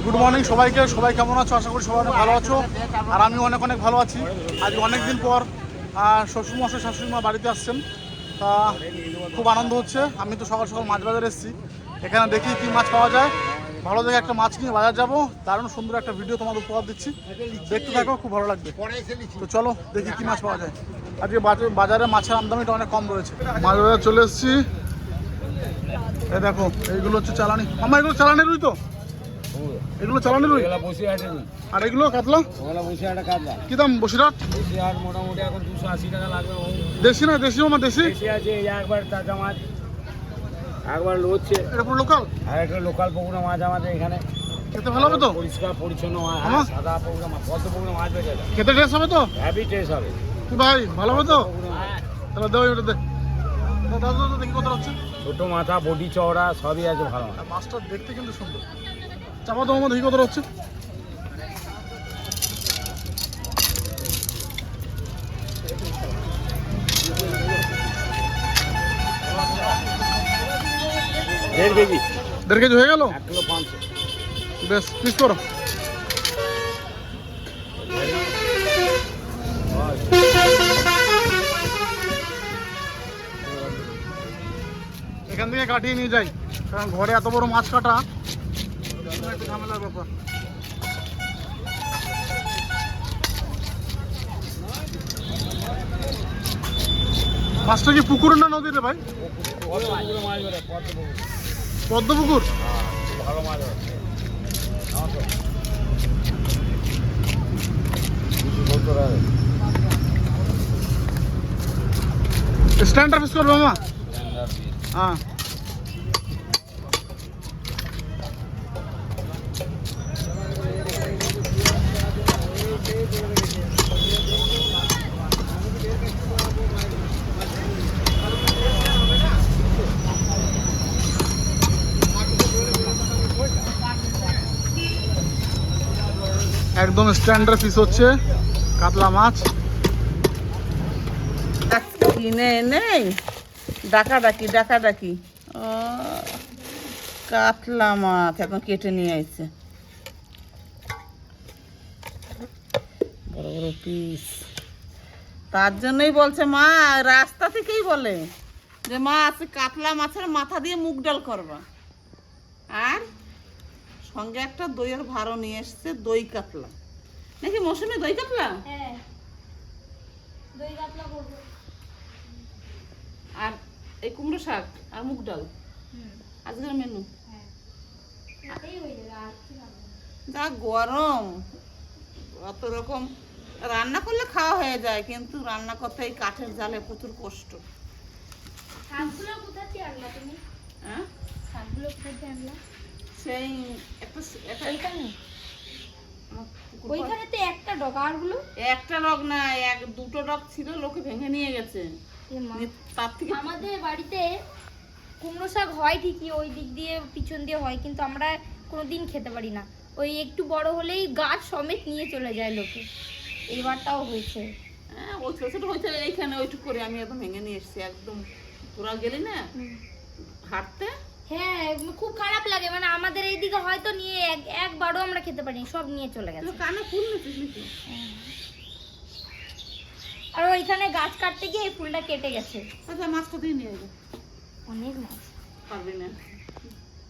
Good morning সবাইকে। সবাই কেমন আছো? আশা করি সবাই অনেক ভালো আছো, আর আমি অনেক অনেক ভালো আছি। আজ অনেকদিন পর শ্বশুরমশাই শাশুড়িমা বাড়িতে আসছেন, তা খুব আনন্দ হচ্ছে। আমি তো সকাল সকাল মাছ বাজারে এসেছি, এখানে দেখি কী মাছ পাওয়া যায়। ভালো দেখে একটা মাছ নিয়ে বাজার যাবো, দারুণ সুন্দর একটা ভিডিও তোমাদের উপহার দিচ্ছি, দেখতে থাকো, খুব ভালো লাগবে। তো চলো দেখি কী মাছ পাওয়া যায়। আজকে বাজারে মাছের আমদানিটা অনেক কম রয়েছে। মাছ বাজারে চলে এসেছি, এই দেখো এইগুলো হচ্ছে চালানি। আমার এগুলো চালানি রুই তো? এগুলো চালানি রুই। আর এগুলো কাতলা? কি দাম বসিরহাট? মোটামুটি এখন 280 টাকা লাগবে। দেশি না? দেশি আমার দেশি আছে একবার তাজা মাছ, একবার লড়ছে। এটা পুরো লোকাল? আর একটা লোকাল পুকুরা মাছ আমাদের এখানে। খেতে ভালো হবে তো? পরিষ্কার পরিচ্ছন্ন মাছ, সাদা পুকুরা মাছ, পদ্ম পুকুরা মাছ বেঁচে যায়। খেতে টেস্ট হবে তো? হ্যাভি টেস্ট হবে। কি ভাই ভালো হবে তো? তাহলে দেবো এটা দে। দাদা দেখি কত হচ্ছে। ছোট মাথা, বডি চওড়া সবই আছে ভালো। মাছটা দেখতে কিন্তু সুন্দর। চাপা তো আমার দেখি কত হচ্ছে। দেড় কেজি। 1.5 কেজি হয়ে গেল? 1 কিলো 500। বেশ পিস করো। এখান থেকে কাটিয়ে নিয়ে যাই, কারণ ঘরে এত বড় মাছ কাটা একটু ঝামেলার ব্যাপার। মাছটা কি পুকুরের না নদীর রে ভাই? পদ্ম পুকুর। ভালো মাছ হবে। স্ট্যান্ডার্ড পিস করবে মামা? হ্যাঁ। একদম স্ট্যান্ডার্ড পিস হচ্ছে কাতলা মাছ। কিনে এনে ডাকাডাকি ডাকাডাকি ও কাতলা মাছ এখন কেটে নিয়ে আসছে, বড় বড় পিস। তার জন্যই বলছে মা, রাস্তা থেকেই বলে যে মা আজকে কাতলা মাছের মাথা দিয়ে মুগ ডাল করবা, আর সঙ্গে একটা দইয়ের ভাড়ো নিয়ে এসছে, দই কাতলা নাকি মৌসুমী দই কাতলা। হ্যাঁ, দই কাতলা করবো। আর এই কুমড়ো শাক আর মুগ ডাল আজকের মেনু। হ্যাঁ, এটাই হয়ে যাবে, আর কি হবে? যা গরম, অত রকম রান্না করলে খাওয়া হয়ে যায়, কিন্তু রান্না করতে এই কাঠের জালে প্রচুর কষ্ট। শাকগুলো কোথা থেকে আনলা তুমি? হ্যাঁ, শাকগুলো কোথা থেকে আনলা? সেই একটা ওইখানে? আমার পুকুর ওইখানে তো একটা ডগা, আরগুলো? একটা রগ না, দুটো রগ ছিল, লোকে ভেঙে নিয়ে গেছে। এ মা। তার থেকে আমাদের বাড়িতে কুমড়ো শাক হয় ঠিকই, ওই দিক দিয়ে পিছন দিয়ে হয়, কিন্তু আমরা কোনোদিন খেতে পারি না। ওই একটু বড় হলেই গাছ সমেত নিয়ে চলে যায় লোকে। এবারটাও হয়েছে। হ্যাঁ, ওই ছোট ছোট হয়েছে, এইখানে ওইটুকু করে আমি একদম ভেঙে নিয়ে এসেছি। একদম তোরা গেলি না হাঁটতে? হ্যাঁ, খুব খারাপ লাগে, মানে আমাদের এইদিকে হয়তো নিয়ে একবারও আমরা খেতে পারিনি, সব নিয়ে চলে গেছে। কানে ফুল নিচ্ছিস নাকি? আর ওইখানে গাছ কাটতে গিয়ে এই ফুলটা কেটে গেছে। আচ্ছা, মাছটা দিয়ে নিয়ে যাবে। অনেক মাছ। পারবি না?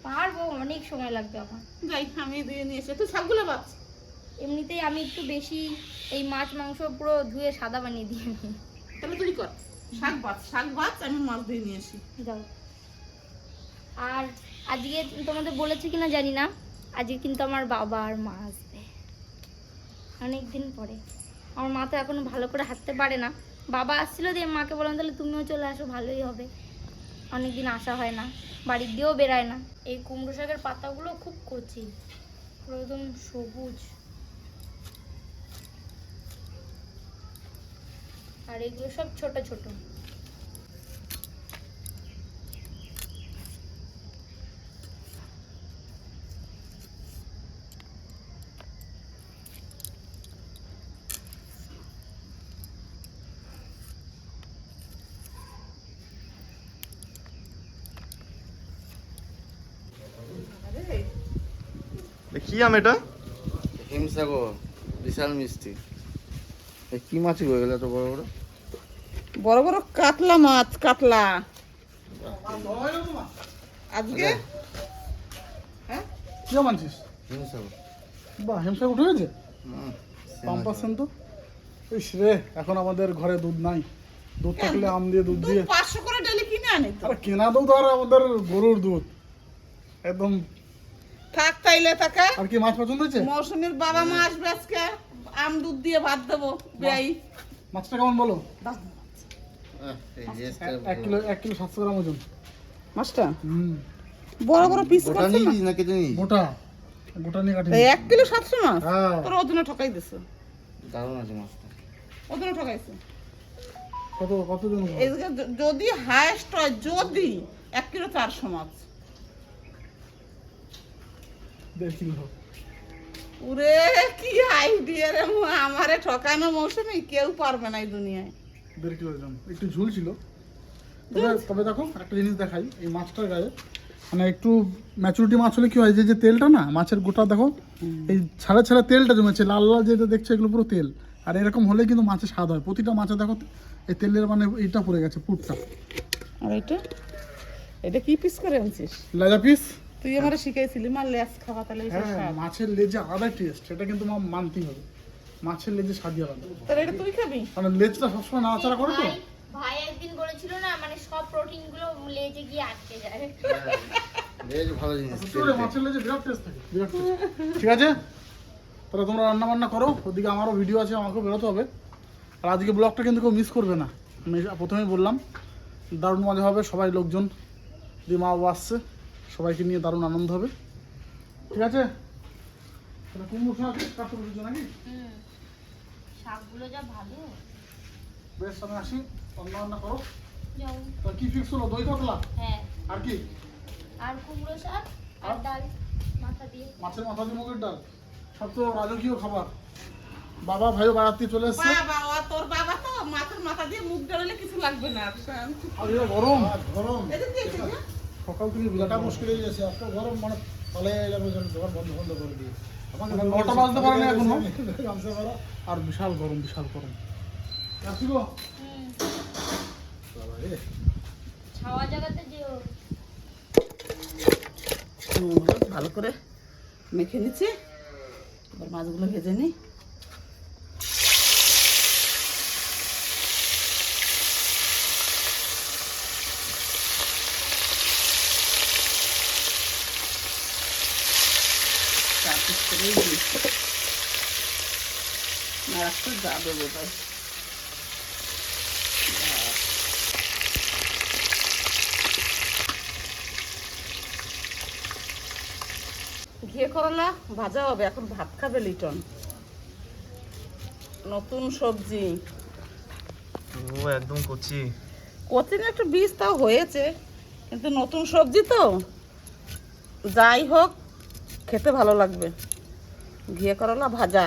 পারবো, অনেক সময় লাগবে আমার। যাই, আমি দিয়ে নিয়ে এসে তুই শাকগুলো বাছ। এমনিতেই আমি একটু বেশি এই মাছ মাংস পুরো ধুয়ে সাদা বানিয়ে দিয়ে নিই। তাহলে তুই কর, শাক বাছ, আমি মাছ দিয়ে নিয়ে আসি। যাও। আর আজকে তোমাদের বলেছি কিনা জানি না, আজকে কিন্তু আমার বাবা আর মা আসবে অনেক দিন পরে। আমার মা তো এখনো ভালো করে হাঁটতে পারে না। বাবা আসছিল, দিয়ে মাকে বললাম তাহলে তুমিও চলে আসো, ভালোই হবে, অনেকদিন আসা হয় না, বাড়ির দিয়েও বেরায় না। এই কুমড়ো শাকের পাতাগুলো খুব কচি, পুরো একদম সবুজ, আর এগুলো সব ছোট ছোট। কি আম এটা? হিমসাগর বিশাল মিষ্টি। এই কি মাছ হয়ে গেল এত বড় বড়? বড় বড় কাতলা মাছ, কাতলা আজকে। হ্যাঁ কি মানছিস? হিমসাগর। বাহ, হিমসাগর উঠে গেছে। পাম্পাসেন তো। ইস রে, এখন আমাদের ঘরে দুধ নাই। দুধ থাকলে আম দিয়ে দুধ দিয়ে 500 করে ডেলি কিনে আনি তো। আরে কেনা দুধ আর আমাদের গরুর দুধ একদম। থাক তাইলে টাকা। আর কি মাছ পছন্দ হয়েছে? মৌসুমীর বাবা মা আসবে আজকে, আম দুধ দিয়ে ভাত দেবো বেয়াই। মাছটা কেমন বলো? এই যে 1 কিলো 700 গ্রাম ওজন মাছটা বড় বড় পিস গোটা করছে না? নিয়ে না কেটে নিয়ে? গোটা গোটা নিয়ে কাটি। 1 কিলো 700 মাছ। হ্যাঁ, তোর ওজনে ঠকাই দিছে, দারুণ আছে মাছটা। ওজনে ঠকাইছে। কতজন? এদিকে যদি হাইস্ট হয়, যদি 1 কিলো 400 মাছ। 1.5 কিলো। ওরে কি আইডিয়া রে, আমারে ঠকানো মৌসুমী কেউ পারবে না এই দুনিয়ায়। 1.5 কিলো ওজন। একটু ঝুল ছিল। তবে দেখো একটা জিনিস দেখাই, এই মাছটার গায়ে মানে একটু ম্যাচুরিটি মাছ হলে কি হয়, যে তেলটা না মাছের গোটা দেখো, এই ছাড়া ছাড়া তেলটা জমেছে, লাল লাল যেটা দেখছো এগুলো পুরো তেল। আর এরকম হলে কিন্তু মাছের স্বাদ হয়। প্রতিটা মাছে দেখো এই তেলের মানে এইটা পড়ে গেছে পুরটা। আর এটা কি পিস করে আনছিস? লেজা পিস। তুই আমারে শিখাইছিলি মা লেজ খাওয়া, তাহলে এটা হ্যাঁ, স্বাদ। মাছের লেজে আলাদা টেস্ট, সেটা কিন্তু মানতেই হবে। মাছের লেজে স্বাদই আলাদা। তাহলে এটা তুই খাবি? মানে লেজটা সবসময় নাড়াচাড়া করে তো। ভাই একদিন বলেছিল না, মানে সব প্রোটিন গুলো লেজে গিয়ে আটকে যায়। বেশ ভালো জিনিস। মাছের লেজে বিরাট টেস্ট থাকে, বিরাট টেস্ট। ঠিক আছে, তাহলে তোমরা রান্না বান্না করো, ওদিকে আমারও ভিডিও আছে, আমাকেও বেরোতে হবে। আর আজকে ব্লগটা কিন্তু কেউ মিস করবে না, আমি প্রথমেই বললাম। দারুণ মজা হবে, সবাই লোকজন দিয়ে মা বাবা আসছে, সবাইকে নিয়ে দারুণ আনন্দ হবে। ঠিক আছে, তাহলে কুমড়ো শাক কাটতে বসেছো নাকি? শাকগুলো যা ভালো। বেশ, আমি আসি, রান্না বান্না করো। যাও। তা কি ফিক্স হলো? দই কাতলা হ্যাঁ, আর কি? আর কুমড়ো শাক আর ডাল মাথা দিয়ে। মাছের মাথা দিয়ে মুগের ডাল, সব তো রাজকীয় খাবার। বাবা ভাইও বাড়াতে চলে এসছে। বাবা, তোর বাবা তো মাছের মাথা দিয়ে মুখ ডাললে কিছু লাগবে না। আর এটা গরম গরম, এটা কি আছে? সকাল থেকে বিলাটা মুশকিল হয়ে গেছে। এত গরম, মানে পালিয়ে যাবে, দোকান বন্ধ করে দিয়ে। আমাকে 9টা বাজতে পারে না এখনো, আর বিশাল গরম, বিশাল গরম। আসি গো। ছাওয়া জায়গাতে যেও। ভালো করে মেখে নিচ্ছি, এবার মাছগুলো ভেজে নিই। যাবে বোধহয়। ঘিয়ে করলা ভাজা হবে, এখন ভাত খাবে লিটন। নতুন সবজি, ও একদম কচি। কচি না, একটু বীজ তাও হয়েছে, কিন্তু নতুন সবজি তো যাই হোক খেতে ভালো লাগবে। ঘিয়ে করলা ভাজা।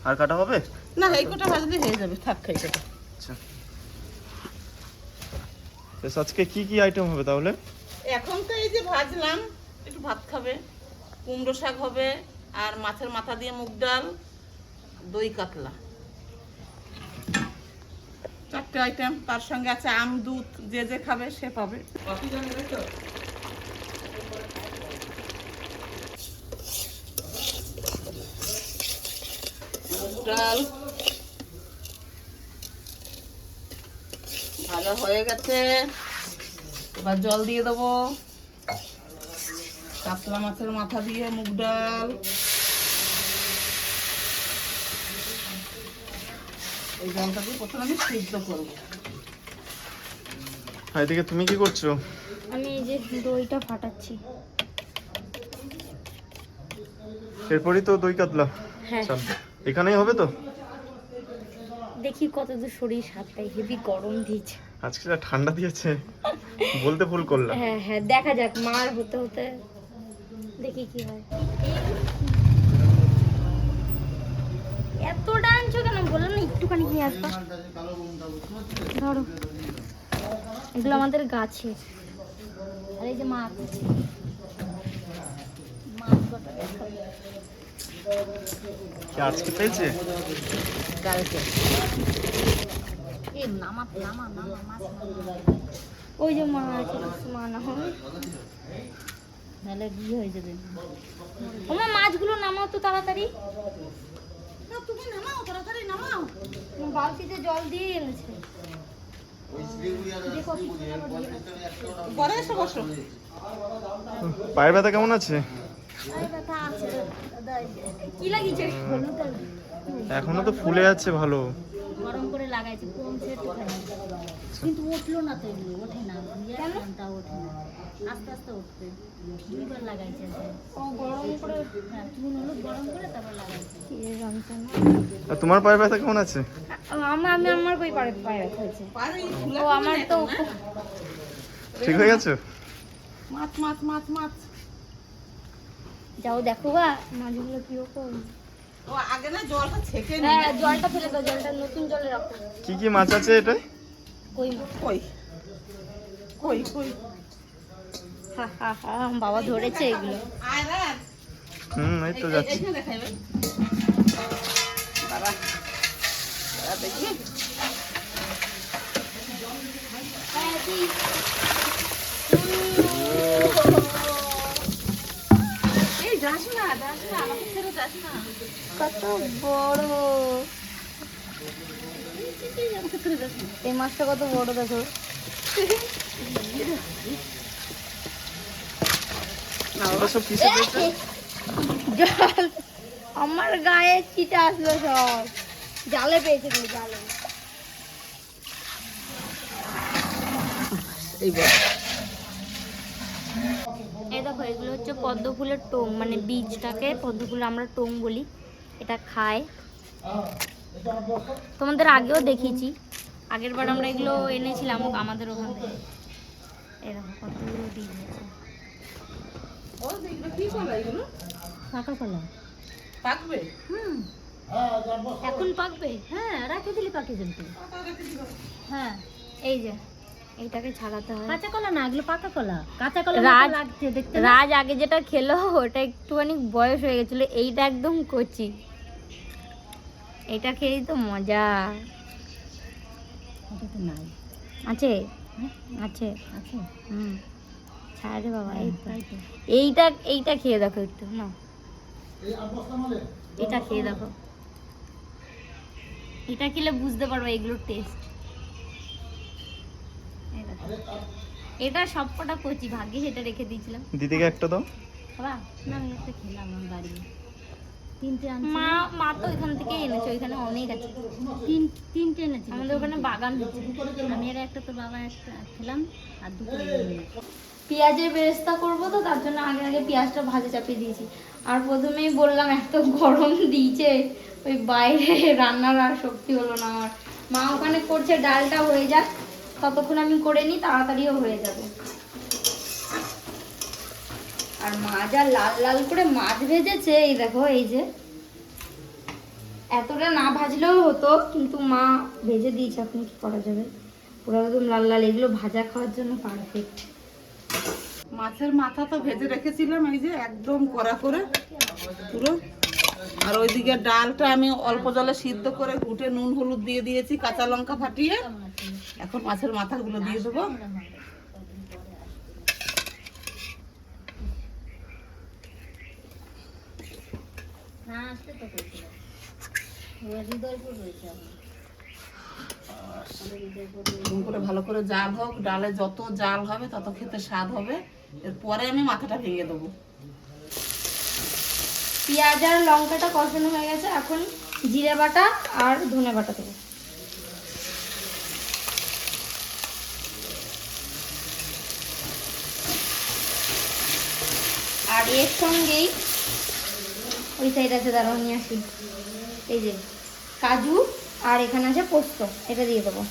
আর কাটা হবে? না, এই কটা ভাজলে হয়ে যাবে, থাক খাই কটা। আচ্ছা, বেশ, আজকে কি কি আইটেম হবে তাহলে? এখন তো এই যে ভাজলাম, একটু ভাত খাবে, কুমড়ো শাক হবে, আর মাছের মাথা দিয়ে মুগ ডাল, দই কাতলা, 4টে আইটেম। তার সঙ্গে আছে আম দুধ, যে যে খাবে সে পাবে। মুগ ডাল ভালো হয়ে গেছে, এবার জল দিয়ে দেবো। কাতলা মাছের মাথা দিয়ে মুগ ডাল, এই জলটাকে প্রথমে আমি সিদ্ধ করবো। আর এদিকে তুমি কি করছো? আমি এই যে দইটা ফাটাচ্ছি। এরপরই তো দই কাতলা। হ্যাঁ, চল, এখানেই হবে তো? দেখি কতদূর শরীর সাতটাই, হেভি গরম দিয়েছে। আজকে যা ঠান্ডা দিয়েছে, বলতে ভুল করলাম। হ্যাঁ হ্যাঁ, দেখা যাক, মার হতে হতে দেখি কি হয়। এতটা আনছো কেন? বললাম না একটুখানি নিয়ে আসবা। ধরো, এগুলো আমাদের গাছে। আর এই যে মাছ, কি আজকে পেয়েছে? কালকে ওই যে মা আছে, মা না হবে নাহলে বিয়ে হয়ে যাবে। আমার মাছগুলো নামাও তো তাড়াতাড়ি। তুমি নামাও, তাড়াতাড়ি নামাও। বালতিতে জল দিয়ে এনেছে। পরে এসে বসো। পায়ের ব্যথা কেমন আছে? কি লাগিয়েছে? এখনো তো ফুলে যাচ্ছে ভালো। গরম করে লাগাইছি, কমছে একটুখানি, কিন্তু উঠলো না তো, এগুলো ওঠে না, কেন? ঘন্টা ওঠে না, আস্তে আস্তে উঠবে। দুইবার লাগাইছে যে। ও গরম করে হ্যাঁ, চুন হলুদ গরম করে তারপর লাগাইছে। এই যন্ত্রণা। আর তোমার পায়ের ব্যথা কেমন আছে? আমি আমার কই পায়ে ব্যথা হয়েছে। ও আমার তো ঠিক হয়ে গেছে? মাছ মাছ মাছ মাছ। যাও দেখো গা মাছগুলো কিরকম। ও আগে না জলটা ছেঁকে নি। হ্যাঁ, জলটা ফেলে দাও, জলটা নতুন জলে রাখো। কি কি মাছ আছে এটা? কই মাছ। কই কই কই হা হা হা, বাবা ধরেছে এগুলো। আয় রাত। এই তো যাচ্ছি। এইখানে দেখাই ভাই। বাবা দেখি। এই যাস না আমাকে ছেড়ে যাস না। কত বড় এই মাছটা, কত বড় দেখো। ওটা সব কিসে পেয়েছে? জল আমার গায়ে চিটা আসলো সব। জালে পেয়েছে তুমি, জালে। এই দেখো, এগুলো হচ্ছে পদ্ম ফুলের টোং, মানে বীজটাকে পদ্ম ফুল আমরা টোং বলি। এটা খায়। তোমাদের আগেও দেখিয়েছি, আগের বার আমরা এগুলো এনেছিলাম আমাদের ওখান থেকে। এই দেখো কতগুলো বীজ আছে। ও দেখবে কি কলা এগুলো? পাকা কলা। পাকবে? এখন পাকবে। হ্যাঁ, রাখে দিলে পাকে কিন্তু। হ্যাঁ, এই যে এইটাকে ছাড়াতে হয়। কাঁচা কলা না, এগুলো পাকা কলা। কাঁচা কলা রাজ লাগছে দেখতে না? রাজ আগে যেটা খেলো ওটা একটুখানি বয়স হয়ে গেছিল, এইটা একদম কচি। এটা খেয়েই তো মজা ওটা তো নাই। আছে। হ্যাঁ? আছে। আছে? হুম, ছাড় রে বাবা। এই তো। তাই তো। এইটা খেয়ে দেখো একটু না, এটা খেয়ে দেখো। এটা খেলে বুঝতে পারবে এগুলোর টেস্ট। এটা সবকটা কচি, ভাগ্যে সেটা রেখে দিয়েছিলাম। দিদিকে একটা দাও। বাবা, না, আমি একটা খেলাম আমার বাড়ি। তিনটে আনছি। মা তো এখান থেকে এনেছে, ওইখানে অনেক আছে। তিনটে এনেছি। আমাদের ওখানে বাগান হচ্ছে। আমি এর একটা, তোর বাবা একটা খেলাম, আর দুটো এনেছি। পেঁয়াজের বেরেস্তা করবো তো, তার জন্য আগে আগে পেঁয়াজটা ভাজে চাপিয়ে দিয়েছি। আর প্রথমেই বললাম এত গরম দিয়েছে, ওই বাইরে রান্নার আর শক্তি হলো না আমার। মা ওখানে করছে, ডালটা হয়ে যাক ততক্ষণ আমি করে নিই, তাড়াতাড়িও হয়ে যাবে। আর মা যা লাল লাল করে মাছ ভেজেছে, এই দেখো, এই যে এতটা না ভাজলেও হতো, কিন্তু মা ভেজে দিয়েছে, এখন কি করা যাবে। পুরো একদম লাল লাল, এগুলো ভাজা খাওয়ার জন্য পারফেক্ট। মাছের মাথা তো ভেজে রেখেছিলাম, এই যে একদম কড়া করে পুরো। আর ওইদিকে ডালটা আমি অল্প জলে সিদ্ধ করে ঘুটে নুন হলুদ দিয়ে দিয়েছি, কাঁচা লঙ্কা ফাটিয়ে। এখন মাছের মাথাগুলো দিয়ে দেবো। হ্যাঁ, আসতে তো করছিল। হৃদয়পুর রয়েছে আমার। এরকম করে ভালো করে জাল হোক, ডালে যত জাল হবে তত খেতে স্বাদ হবে। এরপরে আমি মাথাটা ভেঙে দেবো। পেঁয়াজ আর লঙ্কাটা কষানো হয়ে গেছে, এখন জিরে বাটা আর ধনে বাটা দেবো। আর এর সঙ্গেই ওই সাইড আছে, দাঁড়াও নিয়ে আসি। এই যে কাজু আর এখানে আছে পোস্ত, এটা দিয়ে দেবো।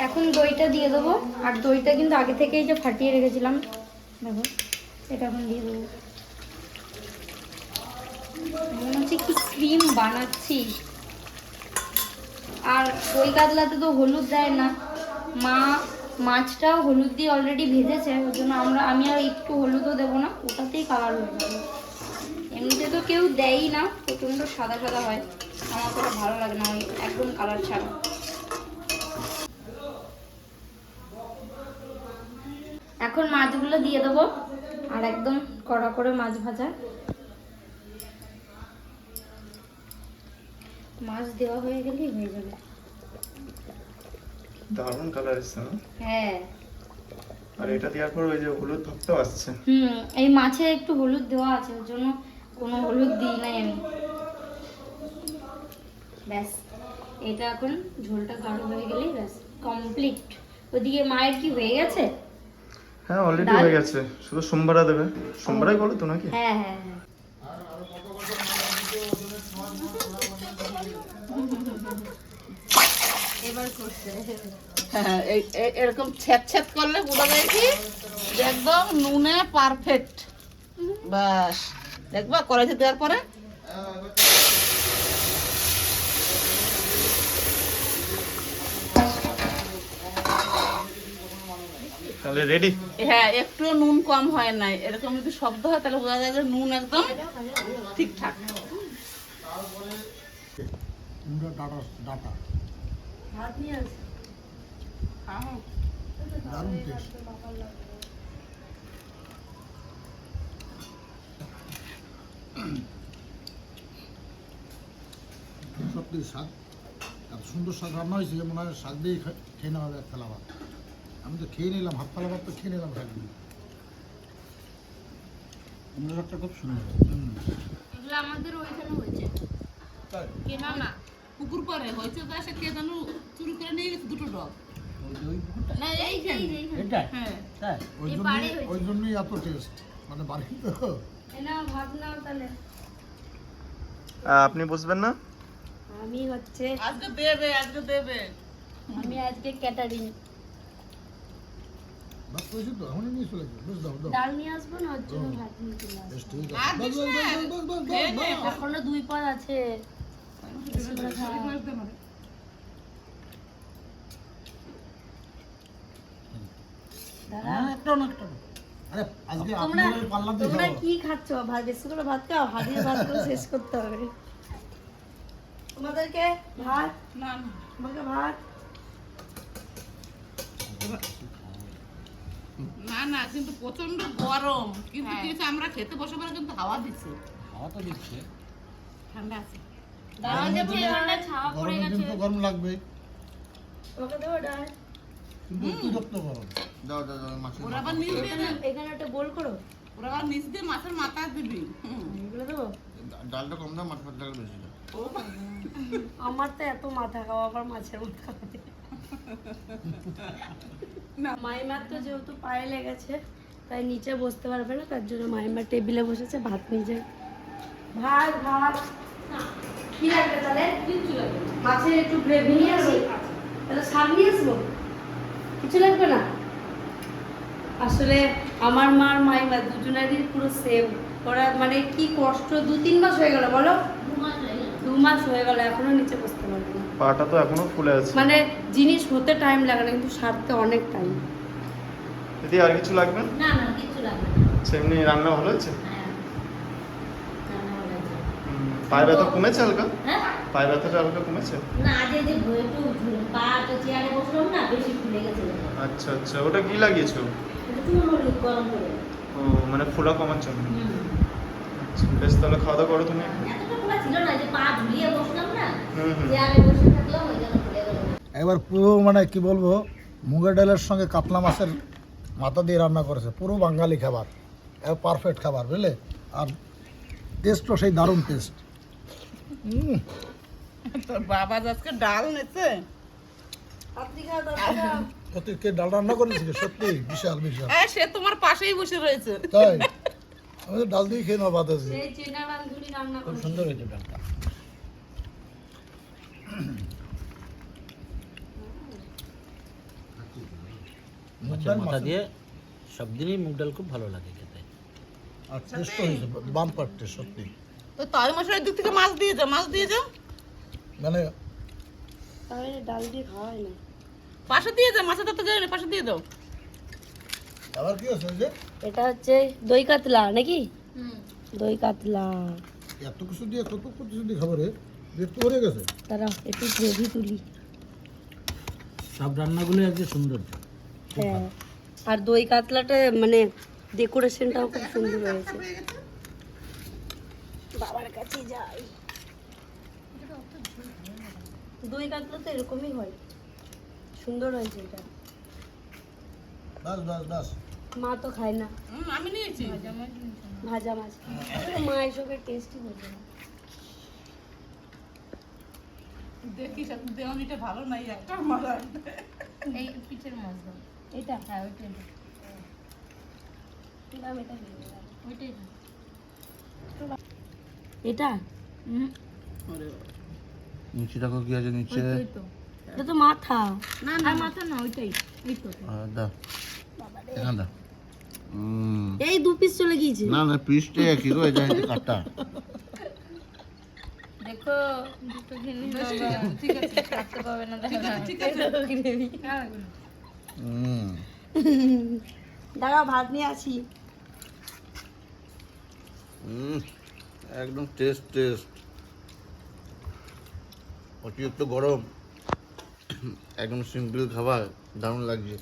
এখন দইটা দিয়ে দেবো। আর দইটা কিন্তু আগে থেকেই যে ফাটিয়ে রেখেছিলাম, দেখো, এটা এখন দিয়ে দেবো। মনে হচ্ছে কি ক্রিম বানাচ্ছি। আর দই কাতলাতে তো হলুদ দেয় না, মা মাছটাও হলুদ দিয়ে অলরেডি ভেজেছে, ওই জন্য আমি আর একটু হলুদও দেবো না, ওটাতেই কালার হয়ে যাবে। এমনিতে তো কেউ দেয়ই না, প্রচণ্ড সাদা সাদা হয়, আমার তো ভালো লাগে না ওই একদম কালার ছাড়া। এখন মাছগুলো দিয়ে দেবো, আর একদম কড়া করে মাছ ভাজা। মাছ দেওয়া হয়ে গেলেই হয়ে যাবে। দারুণ কালার এসছে না? হ্যাঁ। আর এটা দেওয়ার পর ওই যে হলুদ ভাবতেও আসছে। এই মাছে একটু হলুদ দেওয়া আছে, ওর জন্য কোনো হলুদ দিই নাই আমি। ব্যাস, এটা এখন ঝোলটা গাঢ় হয়ে গেলেই ব্যাস কমপ্লিট। ওদিকে মায়ের কি হয়ে গেছে? হ্যাঁ অলরেডি ডাল? হয়ে গেছে, শুধু সোমবারা দেবে। সোমবারাই বলো তো নাকি? হ্যাঁ হ্যাঁ হ্যাঁ। এবার করছে। হ্যাঁ, এরকম ছ্যাঁত ছ্যাঁত করলে বোঝা যায় কি যে একদম নুনে পারফেক্ট। বাস দেখবা কড়াইতে দেওয়ার পরে তাহলে রেডি। হ্যাঁ, একটু নুন কম হয় নাই, এরকম যদি শব্দ হয় তাহলে বোঝা যায় যে নুন একদম ঠিকঠাক। ভাত নিয়ে আসে। সত্যি শাক এত সুন্দর শাক রান্না হয়েছে, মনে হয় শাক দিয়ে খেয়ে নেওয়া হবে এক থালা ভাত। আমি তো খেয়ে নিলাম, হাফ থালা ভাত তো খেয়ে নিলাম শাক দিয়ে। শাকটা খুব সুন্দর। এগুলো আমাদের ওইখানে হয়েছে, কেনা না। পুকুর পরে হয়েছে যা, সে কে জানো চুরি করে নিয়ে গেছে দুটো ডগ। না এইখানে। হ্যাঁ, ওই এই জন্যই বাড়ি হয়েছে। ওই জন্যই এত টেস্ট, মানে বাড়ি তো। নাও ভাত নাও তাহলে। আপনি বুঝবেন না? আমি হচ্ছে আজকে দেবে, আজকে দেবে। আমি আজকে ক্যাটারিং। ভাত করেছি তো, এখনই নিয়ে চলে যাবো। বেশ দাও দাও, ডাল নিয়ে আসবো না, ওর জন্য ভাত নিয়ে চলে আসবো। বেশ ঠিক আর আছে। দিস না, খেয়ে নে। এখনো 2 পদ আছে। একটা না একটা না। আরে আজকে তোমরা আপনাদের পাল্লা দিয়ে তোমরা খাবো। কি খাচ্ছ? ভাত বেশি করে ভাত খাও, হাড়ির ভাত করে শেষ করতে হবে। তোমাদেরকে ভাত, না না, তোমাকে ভাত। না না, কিন্তু প্রচন্ড গরম, কিন্তু কি হয়েছে, আমরা খেতে বসে পরে কিন্তু হাওয়া দিচ্ছে, হাওয়া তো দিচ্ছে। ঠান্ডা আছে। দাঁড়াতে ঠান্ডা ছাওয়া পড়ে গরমের দিন গেছে। তো গরম লাগবে, তোমাকে দেবো ডাল। কিন্তু অতিরিক্ত গরম। দাও দাও দাও মাছ। ওরা আবার নিচ দিয়ে এখানে এখানে একটা গোল করো। ওরা আবার নিচ দিয়ে মাছের মাথা দিবি। এগুলো দেবো। ডালটা কম দাও, মাছ ডাল বেশি দাও। আমার তো এত মাথা খাওয়া, আবার মাছের মাথা খাওয়া। মাইমার তো যেহেতু পায়ে লেগেছে, তাই নিচে বসতে পারবে না, তার জন্য মাইমার টেবিলে বসেছে ভাত নিজে। ভাত ভাত কি লাগবে তাহলে? কিছু লাগবে, মাছের একটু গ্রেভি নিয়ে আসি, তাহলে শাক নিয়ে আসবো, কিছু লাগবে না। আসলে আমার মার মাইমা দুজনেরই পুরো সেম। ওরা মানে কি কষ্ট, 2-3 মাস হয়ে গেল বলো, 2 মাস হয়ে গেল, এখনো নিচে বসতে পারবে না। পাটা তো এখনো ফুলে আছে। মানে জিনিস হতে টাইম লাগে না, কিন্তু সারতে অনেক টাইম। দিদি আর কিছু লাগবে? না না কিছু লাগবে না। আচ্ছা, এমনি রান্না ভালো হয়েছে? হ্যাঁ রান্না হয়ে গেছে। পায়ে ব্যথা কমেছে হালকা? হ্যাঁ পায়ে ব্যথাটা হালকা কমেছে? না আজ এই যে একটু পাটা চেয়ারে বসলাম না, বেশি ফুলে গেছে। আচ্ছা আচ্ছা, ওটা কি লাগিয়েছো? এটা চুল হলুদ গরম করে। ও মানে ফোলা কমার জন্য। হুম। আচ্ছা, বেশ তাহলে খাওয়া দাওয়া করো তুমি। এতটা ফোলা ছিল না, যে পা ঝুলিয়ে বসলাম না, হুম হুম। চেয়ারে বসে থাকলাম, ওই জন্য ফুলে গেল। এবার পুরো মানে কি বলবো, মুগের ডালের সঙ্গে কাতলা মাছের মাথা দিয়ে রান্না করেছে, পুরো বাঙালি খাবার, পারফেক্ট খাবার বুঝলে। আর টেস্টও সেই দারুণ টেস্ট। তোর বাবা আজকে ডাল নেছে। সত্যি কে ডাল রান্না করেছিল? সত্যি বিশাল বিশাল। হ্যাঁ, সে তোমার পাশেই বসে রয়েছে। তাই আমি তো ডাল দিয়ে খেয়ে নেওয়া বাদ আছে। এই চেনা রান্ধুনি রান্না খুব করে। সুন্দর হয়েছে ডালটা। মাছের মাথা দিয়ে সব দিনই মুগ ডাল খুব ভালো লাগে খেতে। আর টেস্ট হয়েছে বাম্পার টেস্ট সত্যি। তো তাই মশলার দিক থেকে মাছ দিয়ে যাও, মাছ দিয়ে যাও। মানে তাহলে ডাল দিয়ে খাওয়া হয় না। পাশে দিয়ে যাও, মাছের তো যাই না, পাশে দিয়ে দাও। আবার কি আছে যে এটা হচ্ছে দই কাতলা নাকি? দই কাতলা। এত কিছু দিয়ে কত কিছু দিয়ে খাবার দেখতে ভরে গেছে। তারা একটু গ্রেভি তুলি। সব রান্নাগুলো একদম সুন্দর। হ্যাঁ, আর দই কাতলাটা মানে ডেকোরেশনটাও খুব সুন্দর হয়েছে। বাবার কাছে যাই। দই কাতলা তো এরকমই হয়, সুন্দর হয়েছে এটা। বাস বাস বাস। মা তো খায় না আমি নিয়েছি। ভাজা মাছ, মা এসবের টেস্টই বোঝে না। দেখিস এখন দেওয়ানিটা ভালো নাই, একটা মারা। এই পিঠের মাছ দাও। এটা হ্যাঁ ওইটাই দাও, দাম, এটা নিয়ে নিলাম। ওইটাই দাও। এটা নিচে দেখো কি আছে নিচে। ওই তো এটা তো মাথা। না না মাথা না, ওইটাই এই তো। দাও এখানে দাও। এই 2 পিস চলে গিয়েছে। না না পিসটা কি গো, এটা কাটা। দেখো দুটো জিনিস বাবা ঠিক আছে, রাখতে পাবে না, দেখো না। ঠিক আছে। দাঁড়াও, ভাত নিয়ে আসি। একদম টেস্ট টেস্ট। অতিরিক্ত গরম, একদম সিম্পল খাবার, দারুণ লাগছে।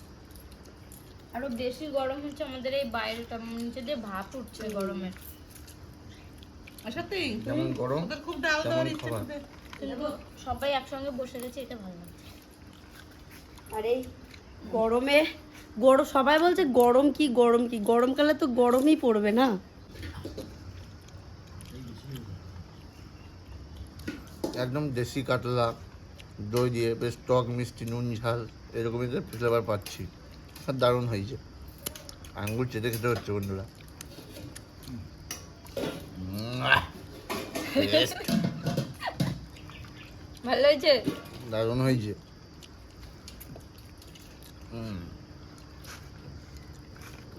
আরো বেশি গরম হচ্ছে আমাদের এই বাইরেটা, নিচে দিয়ে ভাপ উঠছে গরমের। সত্যি যেমন গরম ওদের খুব ডাল তেমন দেওয়ার ইচ্ছে খাবার। করে। কিন্তু সবাই একসঙ্গে বসে গেছে, এটা ভালো লাগছে। আর এই গরমে সবাই বলছে গরম কি গরম কি, গরমকালে তো গরমই পড়বে না। একদম দেশি কাতলা, দই দিয়ে বেশ টক মিষ্টি নুন ঝাল এরকমই ফ্লেভার পাচ্ছি, আর দারুণ হয়েছে। আঙ্গুর চেটে খেতে হচ্ছে বন্ধুরা। Taste ভালো হয়েছে। দারুণ হয়েছে।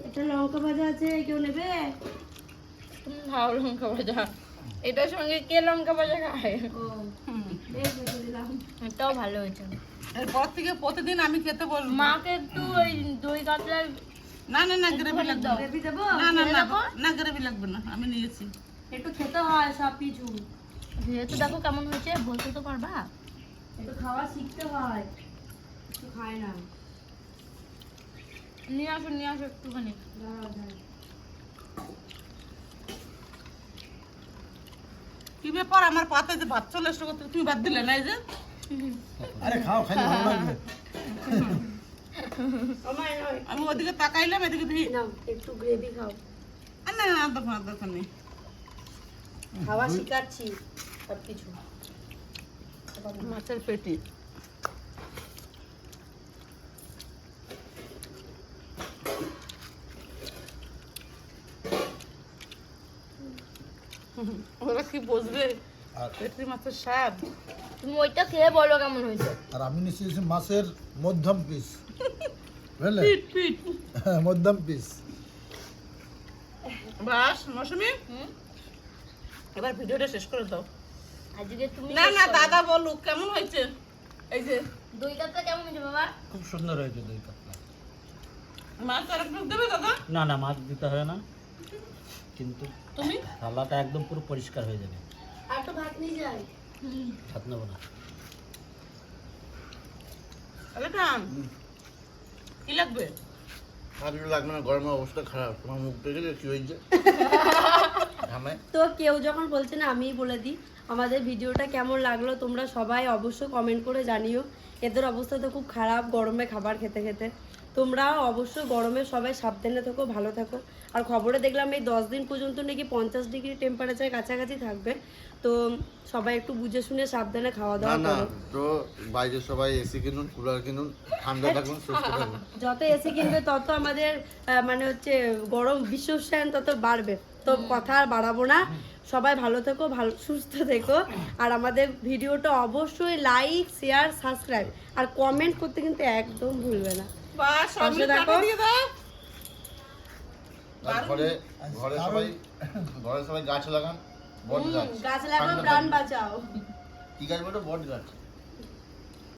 এটা লঙ্কা ভাজা আছে, কেউ নেবে? তুমি খাও লঙ্কা ভাজা, এটার সঙ্গে কে লঙ্কা ভাজা খায়? বেশ, রেখে দিলাম। এটাও ভালো হয়েছে। এরপর থেকে প্রতিদিন আমি খেতে বলবো। মাকে একটু ওই দই কাতলার না না না, গ্রেভি লাগবে না। গ্রেভি দেবো? না না না না, গ্রেভি লাগবে না, আমি নিয়েছি। একটু খেতে হয় সব কিছু, যেহেতু দেখো কেমন হয়েছে, বলতে তো পারবা। একটু খাওয়া শিখতে হয়, একটু খায় না। নিয়ে আসো একটুখানি। দাঁড়াও, দাঁড়াও। কি ব্যাপার, আমার পাতে যে ভাত চলে এসে করতে তুমি বাদ দিলে না? এই যে আরে খাও, খাইলে ভালো লাগবে। আমার নয়, আমি ওদিকে তাকাইলাম, এদিকে তুই নাও একটু গ্রেভি খাও। না না, আর দরকার নেই। খাওয়া শিখাচ্ছি সব কিছু। মাছের পেটি ওরা কি বুঝবে পেটি মাছের স্বাদ? তুমি ওইটা খেয়ে বলো কেমন হয়েছে। আর আমি নিশ্চয়ই মাছের মধ্যম পিস, বুঝলে? পিট পিট। মধ্যম পিস। বাস মৌসুমী, এবার ভিডিওটা শেষ করে দাও। আজকে তুমি না না, দাদা বলুক কেমন হয়েছে। এই যে দই কাতলা কেমন হয়েছে বাবা? খুব সুন্দর হয়েছে দই কাতলা। মাছ আর একটু দেবে দাদা? না না, মাছ দিতে হবে না, কিন্তু তুমি থালাটা একদম পুরো পরিষ্কার হয়ে যাবে। আর তো ভাত নিয়ে যাই। ভাত নেবো না। তাহলে খান কি লাগবে? আর কিছু লাগবে না, গরমের অবস্থা খারাপ। তোমার মুখ দেখে কি হয়েছে ঘামে। তো কেউ যখন বলছে না, আমিই বলে দিই, আমাদের ভিডিওটা কেমন লাগলো তোমরা সবাই অবশ্যই কমেন্ট করে জানিও। এদের অবস্থা তো খুব খারাপ গরমে খাবার খেতে খেতে। তোমরাও অবশ্যই গরমে সবাই সাবধানে থাকো, ভালো থাকো। আর খবরে দেখলাম এই 10 দিন পর্যন্ত নাকি 50 ডিগ্রি টেম্পারেচার কাছাকাছি থাকবে। তো সবাই একটু বুঝে শুনে সাবধানে খাওয়া না দাওয়া না, করো। তো বাইরে সবাই এসি কিনুন, কুলার কিনুন, ঠান্ডা থাকুন, সুস্থ থাকুন। যত এসি কিনবে তত আমাদের মানে হচ্ছে গরম বিশ্ব উষ্ণায়ন তত বাড়বে। তো কথা আর বাড়াবো না, সবাই ভালো থেকো, ভালো সুস্থ থেকো। আর আমাদের ভিডিওটা অবশ্যই লাইক শেয়ার সাবস্ক্রাইব আর কমেন্ট করতে কিন্তু একদম ভুলবে না। বাস পাশে সবজি থাকো। কাটে দিয়ে দাও। আর ঘরে ঘরে সবাই গাছ লাগান, বট গাছ গাছ লাগাও প্রাণ বাঁচাও। কি গাছ বলো? বট গাছ।